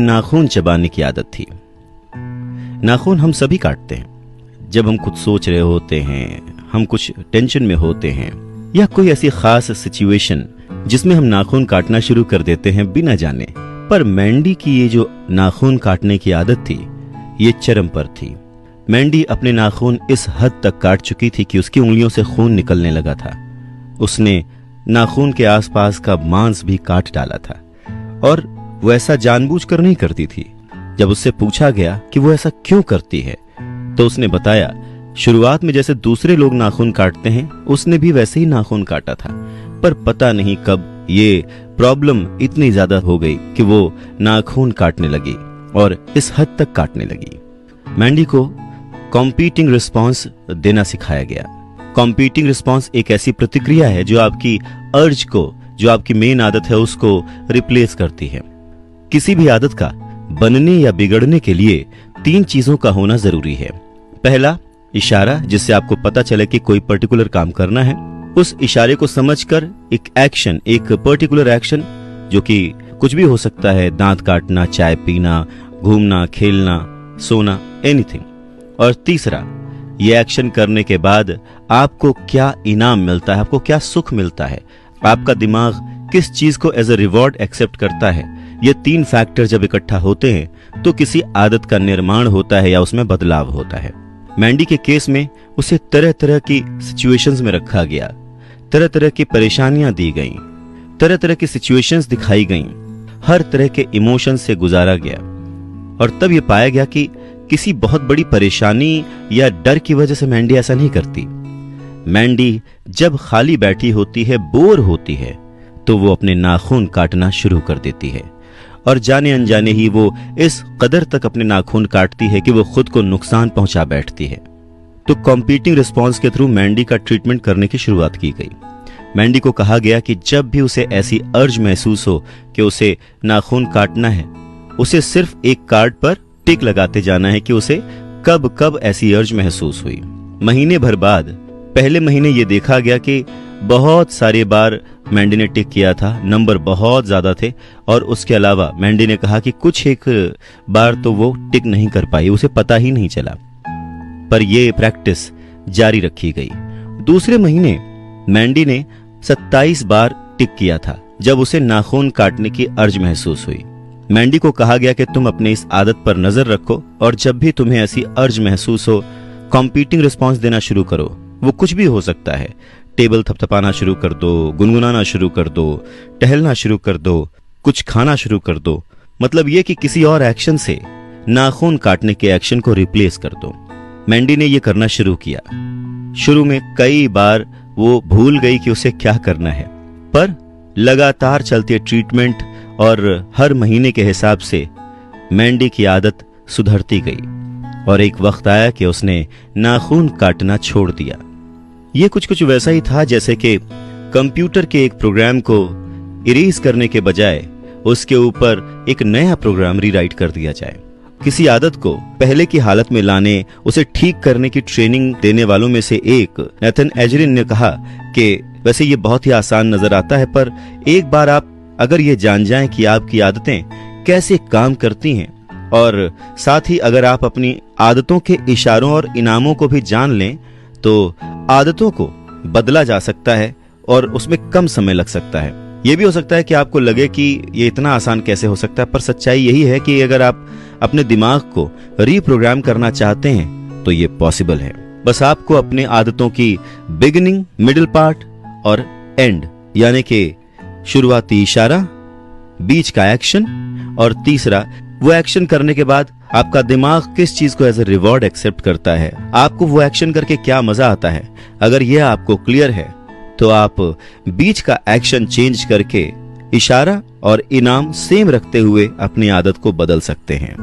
नाखून चबाने की आदत थी। नाखून हम सभी काटते हैं जब हम कुछ सोच रहे होते हैं, हम कुछ टेंशन में होते हैं, या कोई ऐसी खास सिचुएशन जिसमें हम नाखून काटना शुरू कर देते हैं बिना जाने। पर मैंडी की ये जो नाखून काटने की आदत थी, ये चरम पर थी। मैंडी अपने नाखून इस हद तक काट चुकी थी कि उसकी उंगलियों से खून निकलने लगा था। उसने नाखून के आसपास का मांस भी काट डाला था, और वो ऐसा जानबूझकर नहीं करती थी। जब उससे पूछा गया कि वो ऐसा क्यों करती है, तो उसने बताया, शुरुआत में जैसे दूसरे लोग नाखून काटते हैं, उसने भी वैसे ही नाखून काटा था, पर पता नहीं कब ये प्रॉब्लम इतनी ज्यादा हो गई कि वो नाखून काटने लगी, और इस हद तक काटने लगी। मैंडी को कॉम्पीटिंग रिस्पॉन्स देना सिखाया गया। कॉम्पीटिंग रिस्पॉन्स एक ऐसी प्रतिक्रिया है जो आपकी अर्ज को, जो आपकी मेन आदत है, उसको रिप्लेस करती है। किसी भी आदत का बनने या बिगड़ने के लिए 3 चीजों का होना जरूरी है। पहला, इशारा, जिससे आपको पता चले कि कोई पर्टिकुलर काम करना है। उस इशारे को समझकर एक एक्शन, एक पर्टिकुलर एक्शन, जो कि कुछ भी हो सकता है, दांत काटना, चाय पीना, घूमना, खेलना, सोना, एनीथिंग। और तीसरा, ये एक्शन करने के बाद आपको क्या इनाम मिलता है, आपको क्या सुख मिलता है, आपका दिमाग किस चीज को एज अ रिवॉर्ड एक्सेप्ट करता है। ये 3 फैक्टर जब इकट्ठा होते हैं तो किसी आदत का निर्माण होता है या उसमें बदलाव होता है। मैंडी के केस में उसे तरह तरह की सिचुएशंस में रखा गया, तरह तरह की परेशानियां दी गईं, तरह तरह की सिचुएशंस दिखाई गईं, हर तरह के इमोशंस से गुजारा गया, और तब यह पाया गया कि किसी बहुत बड़ी परेशानी या डर की वजह से मैंडी ऐसा नहीं करती। मैंडी जब खाली बैठी होती है, बोर होती है, तो वो अपने नाखून काटना शुरू कर देती है, और जाने अनजाने ही वो इस कदर तक अपने नाखून काटती है कि वो खुद को नुकसान पहुंचा बैठती है। तो कॉम्पीटिंग रिस्पॉन्स के थ्रू मैंडी का ट्रीटमेंट करने की शुरुआत की गई। मैंडी को कहा गया कि जब भी उसे ऐसी अर्ज महसूस हो कि उसे नाखून काटना है, उसे सिर्फ एक कार्ड पर टिक लगाते जाना है कि उसे कब कब ऐसी अर्ज महसूस हुई। महीने भर बाद पहले महीने ये देखा गया कि बहुत सारी बार मैंडी ने टिक किया था, नंबर बहुत ज्यादा थे, और उसके अलावा मैंडी ने कहा कि कुछ एक बार तो वो टिक नहीं कर पाई, उसे पता ही नहीं चला। पर ये प्रैक्टिस जारी रखी गई। दूसरे महीने मैंडी ने 27 बार टिक किया था जब उसे नाखून काटने की अर्ज महसूस हुई। मैंडी को कहा गया कि तुम अपने इस आदत पर नजर रखो, और जब भी तुम्हें ऐसी अर्ज महसूस हो, कॉम्पीटिंग रिस्पॉन्स देना शुरू करो। वो कुछ भी हो सकता है, टेबल थपथपाना शुरू कर दो, गुनगुनाना शुरू कर दो, टहलना शुरू कर दो, कुछ खाना शुरू कर दो। मतलब ये कि किसी और एक्शन से नाखून काटने के एक्शन को रिप्लेस कर दो। मैंडी ने ये करना शुरू किया। शुरू में कई बार वो भूल गई कि उसे क्या करना है, पर लगातार चलती ट्रीटमेंट और हर महीने के हिसाब से मैंडी की आदत सुधरती गई, और एक वक्त आया कि उसने नाखून काटना छोड़ दिया। ये कुछ वैसा ही था जैसे कि कंप्यूटर के एक प्रोग्राम को इरेज करने के बजाय उसके ऊपर एक नया प्रोग्राम रीराइट कर दिया जाए। किसी आदत को पहले की हालत में लाने, उसे ठीक करने की ट्रेनिंग देने वालों में से एक नेथन एजरिन ने कहा कि वैसे ये बहुत ही आसान नजर आता है, पर एक बार आप अगर ये जान जाएं कि आपकी आदतें कैसे काम करती हैं, और साथ ही अगर आप अपनी आदतों के इशारों और इनामों को भी जान लें, तो आदतों को बदला जा सकता है और उसमें कम समय लग सकता है। यह भी हो सकता है कि आपको लगे कि ये इतना आसान कैसे हो सकता है, पर सच्चाई यही है कि अगर आप अपने दिमाग को रीप्रोग्राम करना चाहते हैं तो ये पॉसिबल है। बस आपको अपने आदतों की बिगिनिंग, मिडिल पार्ट और एंड, यानी कि शुरुआती इशारा, बीच का एक्शन, और तीसरा वो एक्शन करने के बाद आपका दिमाग किस चीज को एज ए रिवॉर्ड एक्सेप्ट करता है, आपको वो एक्शन करके क्या मजा आता है। अगर यह आपको क्लियर है तो आप बीच का एक्शन चेंज करके इशारा और इनाम सेम रखते हुए अपनी आदत को बदल सकते हैं।